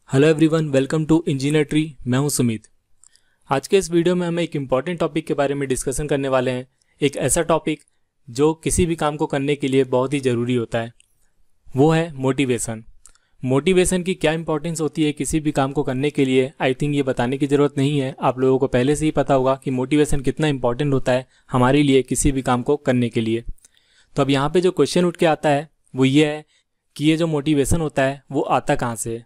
Hello everyone, welcome to Engineer Tree. मैं हूं सुमित। आज के इस वीडियो में हम एक इम्पॉर्टेंट टॉपिक के बारे में डिस्कशन करने वाले हैं। एक ऐसा टॉपिक जो किसी भी काम को करने के लिए बहुत ही ज़रूरी होता है, वो है मोटिवेशन। मोटिवेशन की क्या इंपॉर्टेंस होती है किसी भी काम को करने के लिए, आई थिंक ये बताने की ज़रूरत नहीं है। आप लोगों को पहले से ही पता होगा कि मोटिवेशन कितना इंपॉर्टेंट होता है हमारे लिए किसी भी काम को करने के लिए। तो अब यहाँ पर जो क्वेश्चन उठ के आता है वो ये है कि ये जो मोटिवेशन होता है वो आता कहाँ से है।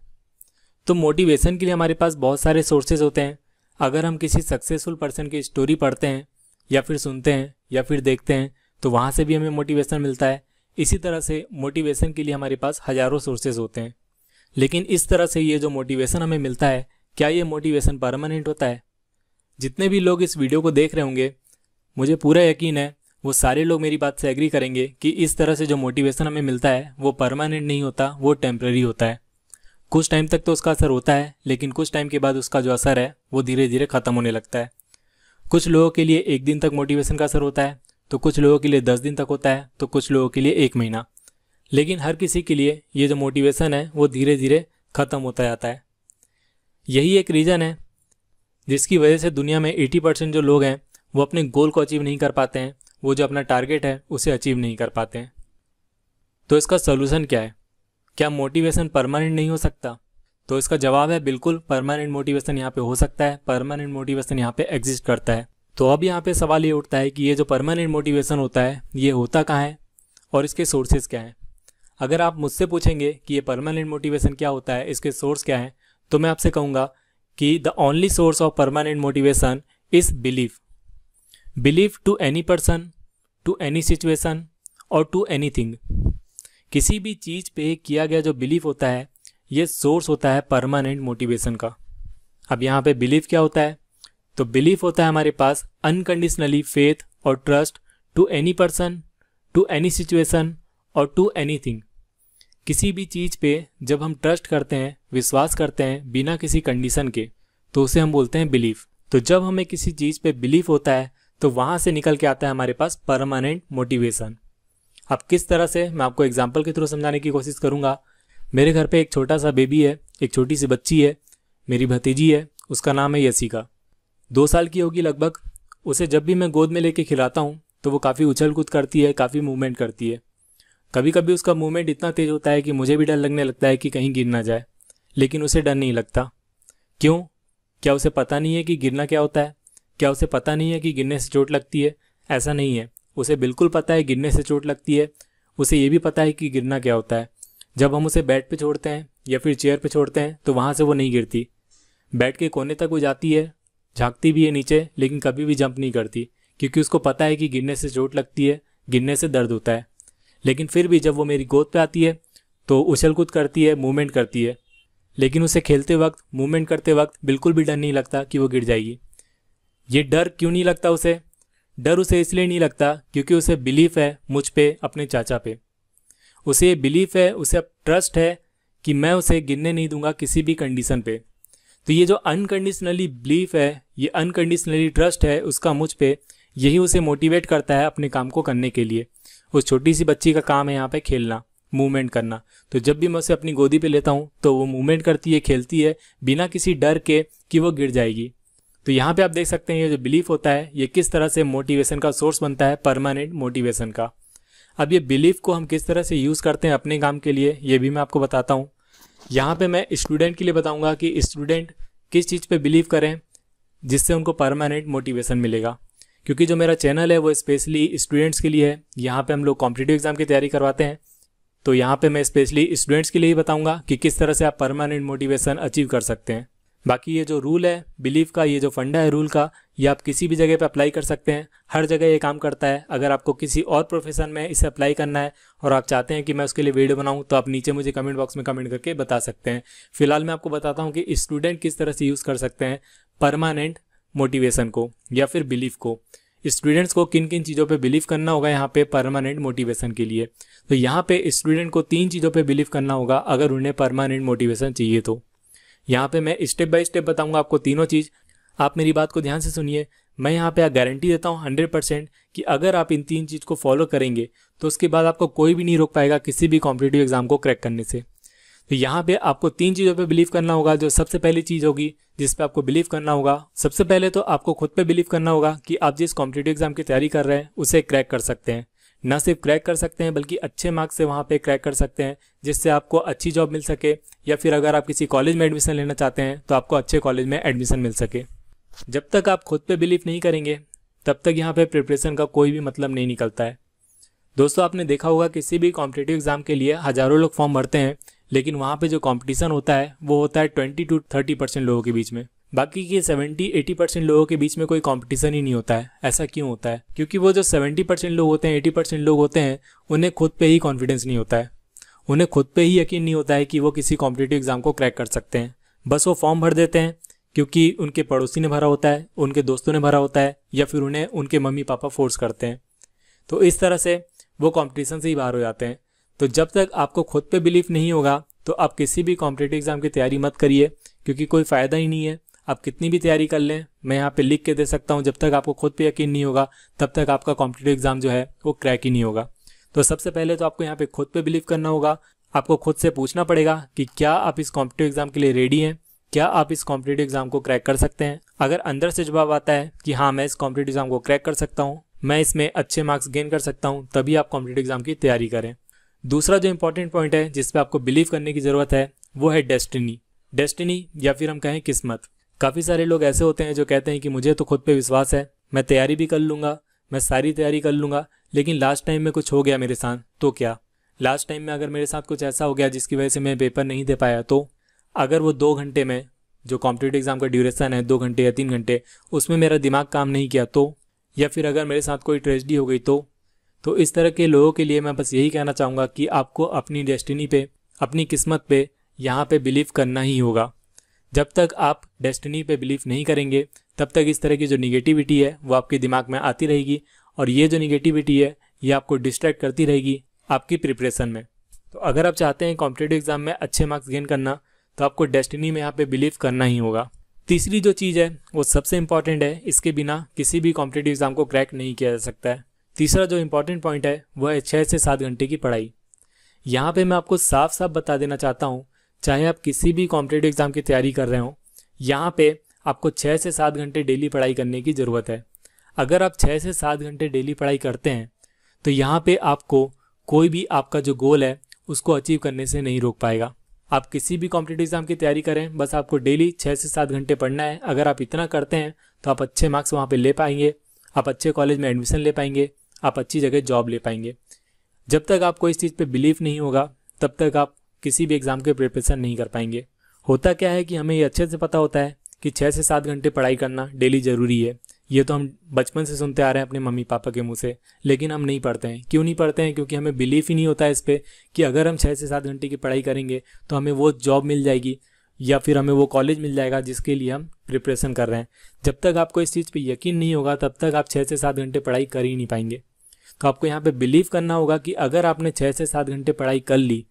तो मोटिवेशन के लिए हमारे पास बहुत सारे सोर्सेज होते हैं। अगर हम किसी सक्सेसफुल पर्सन की स्टोरी पढ़ते हैं या फिर सुनते हैं या फिर देखते हैं तो वहाँ से भी हमें मोटिवेशन मिलता है। इसी तरह से मोटिवेशन के लिए हमारे पास हज़ारों सोर्सेज होते हैं। लेकिन इस तरह से ये जो मोटिवेशन हमें मिलता है, क्या ये मोटिवेशन परमानेंट होता है? जितने भी लोग इस वीडियो को देख रहे होंगे, मुझे पूरा यकीन है वो सारे लोग मेरी बात से एग्री करेंगे कि इस तरह से जो मोटिवेशन हमें मिलता है वो परमानेंट नहीं होता, वो टेम्प्रेरी होता है। कुछ टाइम तक तो उसका असर होता है, लेकिन कुछ टाइम के बाद उसका जो असर है वो धीरे धीरे ख़त्म होने लगता है। कुछ लोगों के लिए 1 दिन तक मोटिवेशन का असर होता है, तो कुछ लोगों के लिए 10 दिन तक होता है, तो कुछ लोगों के लिए 1 महीना। लेकिन हर किसी के लिए ये जो मोटिवेशन है वो धीरे धीरे ख़त्म होता जाता है। यही एक रीज़न है जिसकी वजह से दुनिया में 80% जो लोग हैं वो अपने गोल को अचीव नहीं कर पाते हैं, वो जो अपना टारगेट है उसे अचीव नहीं कर पाते हैं। तो इसका सोल्यूशन क्या है? क्या मोटिवेशन परमानेंट नहीं हो सकता? तो इसका जवाब है बिल्कुल, परमानेंट मोटिवेशन यहाँ पे हो सकता है, परमानेंट मोटिवेशन यहाँ पे एग्जिस्ट करता है। तो अब यहाँ पे सवाल ये उठता है कि ये जो परमानेंट मोटिवेशन होता है ये होता कहाँ है और इसके सोर्सेज क्या हैं। अगर आप मुझसे पूछेंगे कि ये परमानेंट मोटिवेशन क्या होता है, इसके सोर्स क्या हैं, तो मैं आपसे कहूँगा कि the only source of permanent motivation is belief. Belief to any person, to any situation और टू एनीथिंग। किसी भी चीज़ पे किया गया जो बिलीफ होता है ये सोर्स होता है परमानेंट मोटिवेशन का। अब यहाँ पे बिलीफ क्या होता है? तो बिलीफ होता है हमारे पास अनकंडीशनली फेथ और trust to any person, to any situation और टू एनीथिंग। किसी भी चीज़ पे जब हम ट्रस्ट करते हैं, विश्वास करते हैं बिना किसी कंडीशन के, तो उसे हम बोलते हैं बिलीफ। तो जब हमें किसी चीज़ पे बिलीफ होता है तो वहाँ से निकल के आता है हमारे पास परमानेंट मोटिवेशन। अब किस तरह से, मैं आपको एग्जाम्पल के थ्रू समझाने की कोशिश करूँगा। मेरे घर पे एक छोटा सा बेबी है, एक छोटी सी बच्ची है, मेरी भतीजी है, उसका नाम है यशिका। 2 साल की होगी लगभग। उसे जब भी मैं गोद में लेके खिलाता हूँ तो वो काफ़ी उछल कूद करती है, काफ़ी मूवमेंट करती है। कभी कभी उसका मूवमेंट इतना तेज़ होता है कि मुझे भी डर लगने लगता है कि कहीं गिर ना जाए, लेकिन उसे डर नहीं लगता। क्यों? क्या उसे पता नहीं है कि गिरना क्या होता है? क्या उसे पता नहीं है कि गिरने से चोट लगती है? ऐसा नहीं है, उसे बिल्कुल पता है गिरने से चोट लगती है। उसे ये भी पता है कि गिरना क्या होता है। जब हम उसे बेड पे छोड़ते हैं या फिर चेयर पे छोड़ते हैं तो वहाँ से वो नहीं गिरती। बेड के कोने तक वो जाती है, झांकती भी है नीचे, लेकिन कभी भी जंप नहीं करती, क्योंकि उसको पता है कि गिरने से चोट लगती है, गिरने से दर्द होता है। लेकिन फिर भी जब वो मेरी गोद पे आती है तो उछल कूद करती है, मूवमेंट करती है। लेकिन उसे खेलते वक्त, मूवमेंट करते वक्त बिल्कुल भी डर नहीं लगता कि वो गिर जाएगी। ये डर क्यों नहीं लगता उसे? डर उसे इसलिए नहीं लगता क्योंकि उसे बिलीफ है मुझ पे, अपने चाचा पे। उसे ये बिलीफ है, उसे अब ट्रस्ट है कि मैं उसे गिरने नहीं दूंगा किसी भी कंडीशन पे। तो ये जो अनकंडीशनली बिलीफ है, ये अनकंडीशनली ट्रस्ट है उसका मुझ पे, यही उसे मोटिवेट करता है अपने काम को करने के लिए। उस छोटी सी बच्ची का काम है यहाँ पे खेलना, मूवमेंट करना। तो जब भी मैं उसे अपनी गोदी पे लेता हूँ तो वो मूवमेंट करती है, खेलती है, बिना किसी डर के कि वो गिर जाएगी। तो यहाँ पे आप देख सकते हैं ये जो बिलीफ होता है ये किस तरह से मोटिवेशन का सोर्स बनता है, परमानेंट मोटिवेशन का। अब ये बिलीफ को हम किस तरह से यूज़ करते हैं अपने काम के लिए, ये भी मैं आपको बताता हूँ। यहाँ पे मैं स्टूडेंट के लिए बताऊँगा कि स्टूडेंट किस चीज़ पे बिलीव करें जिससे उनको परमानेंट मोटिवेशन मिलेगा। क्योंकि जो मेरा चैनल है वो स्पेशली स्टूडेंट्स के लिए है। यहाँ पे हम लोग कॉम्पिटिटिव एग्जाम की तैयारी करवाते हैं, तो यहाँ पे मैं स्पेशली स्टूडेंट्स के लिए ही बताऊँगा कि किस तरह से आप परमानेंट मोटिवेशन अचीव कर सकते हैं। बाकी ये जो रूल है बिलीफ का, ये जो फंडा है रूल का, ये आप किसी भी जगह पे अप्लाई कर सकते हैं। हर जगह ये काम करता है। अगर आपको किसी और प्रोफेशन में इसे अप्लाई करना है और आप चाहते हैं कि मैं उसके लिए वीडियो बनाऊं तो आप नीचे मुझे कमेंट बॉक्स में कमेंट करके बता सकते हैं। फिलहाल मैं आपको बताता हूं कि स्टूडेंट किस तरह से यूज़ कर सकते हैं परमानेंट मोटिवेशन को या फिर बिलीफ को। स्टूडेंट्स को किन किन चीज़ों पर बिलीव करना होगा यहाँ पे परमानेंट मोटिवेशन के लिए। तो यहाँ पे स्टूडेंट को 3 चीज़ों पर बिलीव करना होगा अगर उन्हें परमानेंट मोटिवेशन चाहिए तो। यहाँ पे मैं स्टेप बाय स्टेप बताऊंगा आपको तीनों चीज़। आप मेरी बात को ध्यान से सुनिए। मैं यहाँ पे गारंटी देता हूँ 100% कि अगर आप इन 3 चीज़ को फॉलो करेंगे तो उसके बाद आपको कोई भी नहीं रोक पाएगा किसी भी कॉम्पिटिटिव एग्जाम को क्रैक करने से। तो यहाँ पे आपको 3 चीज़ों पे बिलीव करना होगा। जो सबसे पहली चीज़ होगी जिस पे आपको बिलीव करना होगा, सबसे पहले तो आपको खुद पे बिलीव करना होगा कि आप जिस कॉम्पिटिटिव एग्जाम की तैयारी कर रहे हैं उसे क्रैक कर सकते हैं। ना सिर्फ क्रैक कर सकते हैं बल्कि अच्छे मार्क्स से वहाँ पे क्रैक कर सकते हैं, जिससे आपको अच्छी जॉब मिल सके, या फिर अगर आप किसी कॉलेज में एडमिशन लेना चाहते हैं तो आपको अच्छे कॉलेज में एडमिशन मिल सके। जब तक आप खुद पे बिलीव नहीं करेंगे तब तक यहाँ पे प्रिपरेशन का कोई भी मतलब नहीं निकलता है। दोस्तों, आपने देखा होगा किसी भी कॉम्पिटिटिव एग्जाम के लिए हज़ारों लोग फॉर्म भरते हैं, लेकिन वहाँ पे जो कंपटीशन होता है वो होता है 20 to 30% लोगों के बीच में। बाकी के 70-80% लोगों के बीच में कोई कंपटीशन ही नहीं होता है। ऐसा क्यों होता है? क्योंकि वो जो 70% लोग होते हैं, 80% लोग होते हैं, उन्हें खुद पे ही कॉन्फिडेंस नहीं होता है। उन्हें खुद पे ही यकीन नहीं होता है कि वो किसी कॉम्पिटिटिव एग्जाम को क्रैक कर सकते हैं। बस वो फॉर्म भर देते हैं क्योंकि उनके पड़ोसी ने भरा होता है, उनके दोस्तों ने भरा होता है, या फिर उन्हें उनके मम्मी पापा फोर्स करते हैं। तो इस तरह से वो कंपटीशन से ही बाहर हो जाते हैं। तो जब तक आपको खुद पे बिलीफ नहीं होगा तो आप किसी भी कॉम्पिटिटिव एग्जाम की तैयारी मत करिए, क्योंकि कोई फ़ायदा ही नहीं है। आप कितनी भी तैयारी कर लें, मैं यहाँ पे लिख के दे सकता हूँ, जब तक आपको खुद पे यकीन नहीं होगा तब तक आपका कॉम्पिटिटिव एग्जाम जो है वो क्रैक ही नहीं होगा। तो सबसे पहले तो आपको यहाँ पे खुद पे बिलीव करना होगा। आपको खुद से पूछना पड़ेगा कि क्या आप इस कॉम्पिटिटिव एग्जाम के लिए रेडी हैं, क्या आप इस कॉम्पिटिटिव एग्जाम को क्रैक कर सकते हैं। अगर अंदर से जवाब आता है कि हाँ, मैं इस कॉम्पिटिटिव एग्जाम को क्रैक कर सकता हूँ, मैं इसमें अच्छे मार्क्स गेन कर सकता हूँ, तभी आप कॉम्पिटिटिव एग्जाम की तैयारी करें। दूसरा जो इंपॉर्टेंट पॉइंट है जिस पे आपको बिलीव करने की ज़रूरत है वो है डेस्टिनी या फिर हम कहें किस्मत। काफ़ी सारे लोग ऐसे होते हैं जो कहते हैं कि मुझे तो खुद पे विश्वास है, मैं तैयारी भी कर लूँगा, मैं सारी तैयारी कर लूँगा, लेकिन लास्ट टाइम में कुछ हो गया मेरे साथ तो क्या? लास्ट टाइम में अगर मेरे साथ कुछ ऐसा हो गया जिसकी वजह से मैं पेपर नहीं दे पाया, तो अगर वो 2 घंटे में, जो कॉम्पिटिटिव एग्जाम का ड्यूरेशन है 2 घंटे या 3 घंटे, उसमें मेरा दिमाग काम नहीं किया तो, या फिर अगर मेरे साथ कोई ट्रेजेडी हो गई तो इस तरह के लोगों के लिए मैं बस यही कहना चाहूँगा कि आपको अपनी डेस्टिनी पे, अपनी किस्मत पे यहाँ पे बिलीव करना ही होगा। जब तक आप डेस्टिनी पे बिलीव नहीं करेंगे तब तक इस तरह की जो निगेटिविटी है वो आपके दिमाग में आती रहेगी, और ये जो निगेटिविटी है ये आपको डिस्ट्रैक्ट करती रहेगी आपकी प्रिपरेशन में। तो अगर आप चाहते हैं कॉम्पिटिटिव एग्जाम में अच्छे मार्क्स गेन करना, तो आपको डेस्टिनी में यहाँ पे बिलीव करना ही होगा। तीसरी जो चीज़ है वो सबसे इंपॉर्टेंट है, इसके बिना किसी भी कॉम्पिटिटिव एग्जाम को क्रैक नहीं किया जा सकता है। तीसरा जो इंपॉर्टेंट पॉइंट है वो है 6 से 7 घंटे की पढ़ाई। यहाँ पे मैं आपको साफ साफ बता देना चाहता हूँ, चाहे आप किसी भी कॉम्पिटिटिव एग्जाम की तैयारी कर रहे हो, यहाँ पे आपको 6 से 7 घंटे डेली पढ़ाई करने की ज़रूरत है। अगर आप 6 से 7 घंटे डेली पढ़ाई करते हैं तो यहाँ पे आपको कोई भी आपका जो गोल है उसको अचीव करने से नहीं रोक पाएगा। आप किसी भी कॉम्पिटिटिव एग्जाम की तैयारी करें, बस आपको डेली 6 से 7 घंटे पढ़ना है। अगर आप इतना करते हैं तो आप अच्छे मार्क्स वहाँ पे ले पाएंगे, आप अच्छे कॉलेज में एडमिशन ले पाएंगे, आप अच्छी जगह जॉब ले पाएंगे। जब तक आपको इस चीज़ पे बिलीव नहीं होगा तब तक आप किसी भी एग्ज़ाम के प्रिपरेशन नहीं कर पाएंगे। होता क्या है कि हमें ये अच्छे से पता होता है कि 6 से 7 घंटे पढ़ाई करना डेली ज़रूरी है। ये तो हम बचपन से सुनते आ रहे हैं अपने मम्मी पापा के मुंह से, लेकिन हम नहीं पढ़ते हैं। क्यों नहीं पढ़ते हैं? क्योंकि हमें बिलीव ही नहीं होता है इस पर कि अगर हम 6 से 7 घंटे की पढ़ाई करेंगे तो हमें वो जॉब मिल जाएगी या फिर हमें वो कॉलेज मिल जाएगा जिसके लिए हम प्रिपरेशन कर रहे हैं। जब तक आपको इस चीज़ पे यकीन नहीं होगा तब तक आप 6 से 7 घंटे पढ़ाई कर ही नहीं पाएंगे। तो आपको यहाँ पे बिलीव करना होगा कि अगर आपने 6 से 7 घंटे पढ़ाई कर ली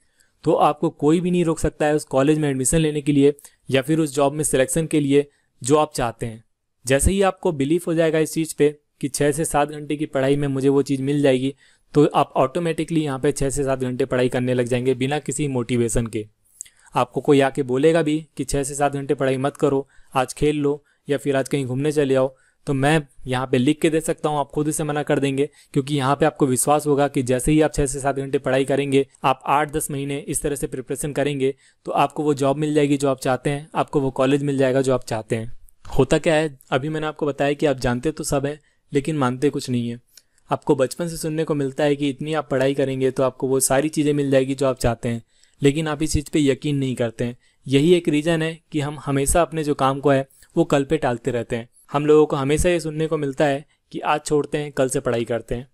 तो आपको कोई भी नहीं रोक सकता है उस कॉलेज में एडमिशन लेने के लिए या फिर उस जॉब में सिलेक्शन के लिए जो आप चाहते हैं। जैसे ही आपको बिलीव हो जाएगा इस चीज़ पे कि 6 से 7 घंटे की पढ़ाई में मुझे वो चीज़ मिल जाएगी, तो आप ऑटोमेटिकली यहाँ पे 6 से 7 घंटे पढ़ाई करने लग जाएंगे बिना किसी मोटिवेशन के। आपको कोई आके बोलेगा भी कि 6 से 7 घंटे पढ़ाई मत करो, आज खेल लो या फिर आज कहीं घूमने चले आओ, तो मैं यहाँ पे लिख के दे सकता हूँ, आप खुद इसे मना कर देंगे, क्योंकि यहाँ पे आपको विश्वास होगा कि जैसे ही आप 6 से 7 घंटे पढ़ाई करेंगे, आप 8-10 महीने इस तरह से प्रिपरेशन करेंगे तो आपको वो जॉब मिल जाएगी जो आप चाहते हैं, आपको वो कॉलेज मिल जाएगा जो आप चाहते हैं। होता क्या है, अभी मैंने आपको बताया कि आप जानते तो सब हैं लेकिन मानते कुछ नहीं है। आपको बचपन से सुनने को मिलता है कि इतनी आप पढ़ाई करेंगे तो आपको वो सारी चीज़ें मिल जाएगी जो आप चाहते हैं, लेकिन आप इस चीज़ पे यकीन नहीं करते हैं। यही एक रीज़न है कि हम हमेशा अपने जो काम को है वो कल पे टालते रहते हैं। हम लोगों को हमेशा ये सुनने को मिलता है कि आज छोड़ते हैं कल से पढ़ाई करते हैं,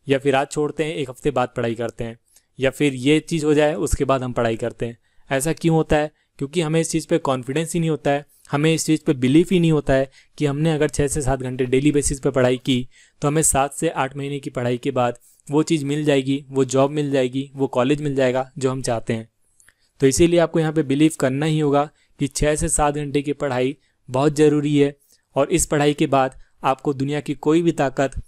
या फिर आज छोड़ते हैं 1 हफ्ते बाद पढ़ाई करते हैं, या फिर ये चीज़ हो जाए उसके बाद हम पढ़ाई करते हैं। ऐसा क्यों होता है? क्योंकि हमें इस चीज़ पे कॉन्फिडेंस ही नहीं होता है, हमें इस चीज़ पे बिलीफ ही नहीं होता है कि हमने अगर 6 से 7 घंटे डेली बेसिस पे पढ़ाई की तो हमें 7 से 8 महीने की पढ़ाई के बाद वो चीज़ मिल जाएगी, वो जॉब मिल जाएगी, वो कॉलेज मिल जाएगा जो हम चाहते हैं। तो इसीलिए आपको यहाँ पे बिलीव करना ही होगा कि 6 से 7 घंटे की पढ़ाई बहुत ज़रूरी है, और इस पढ़ाई के बाद आपको दुनिया की कोई भी ताकत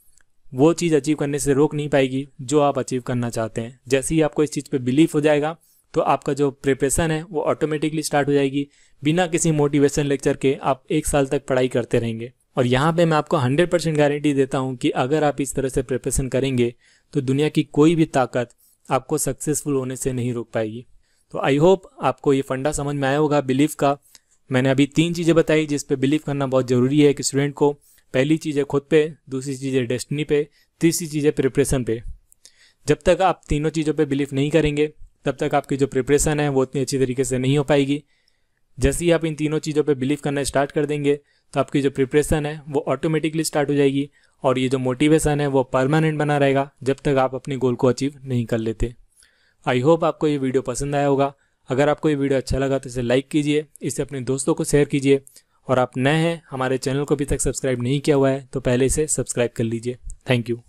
वो चीज़ अचीव करने से रोक नहीं पाएगी जो आप अचीव करना चाहते हैं। जैसे ही आपको इस चीज़ पे बिलीव हो जाएगा तो आपका जो प्रिपरेशन है वो ऑटोमेटिकली स्टार्ट हो जाएगी। बिना किसी मोटिवेशन लेक्चर के आप 1 साल तक पढ़ाई करते रहेंगे। और यहाँ पे मैं आपको 100% गारंटी देता हूँ कि अगर आप इस तरह से प्रिपरेशन करेंगे तो दुनिया की कोई भी ताकत आपको सक्सेसफुल होने से नहीं रोक पाएगी। तो आई होप आपको ये फंडा समझ में आया होगा बिलीफ का। मैंने अभी 3 चीज़ें बताई जिस पे बिलीव करना बहुत ज़रूरी है एक स्टूडेंट को। पहली चीज़ है खुद पे, दूसरी चीज़ है डेस्टिनी पे, तीसरी चीज़ है प्रिपरेशन पे। जब तक आप तीनों चीज़ों पे बिलीव नहीं करेंगे तब तक आपकी जो प्रिपरेशन है वो उतनी अच्छी तरीके से नहीं हो पाएगी। जैसे ही आप इन तीनों चीज़ों पे बिलीव करना स्टार्ट कर देंगे तो आपकी जो प्रिपरेशन है वो ऑटोमेटिकली स्टार्ट हो जाएगी और ये जो मोटिवेशन है वो परमानेंट बना रहेगा जब तक आप अपने गोल को अचीव नहीं कर लेते। आई होप आपको ये वीडियो पसंद आया होगा। अगर आपको ये वीडियो अच्छा लगा तो इसे लाइक कीजिए, इसे अपने दोस्तों को शेयर कीजिए और आप नए हैं, हमारे चैनल को अभी तक सब्सक्राइब नहीं किया हुआ है तो पहले इसे सब्सक्राइब कर लीजिए। Thank you.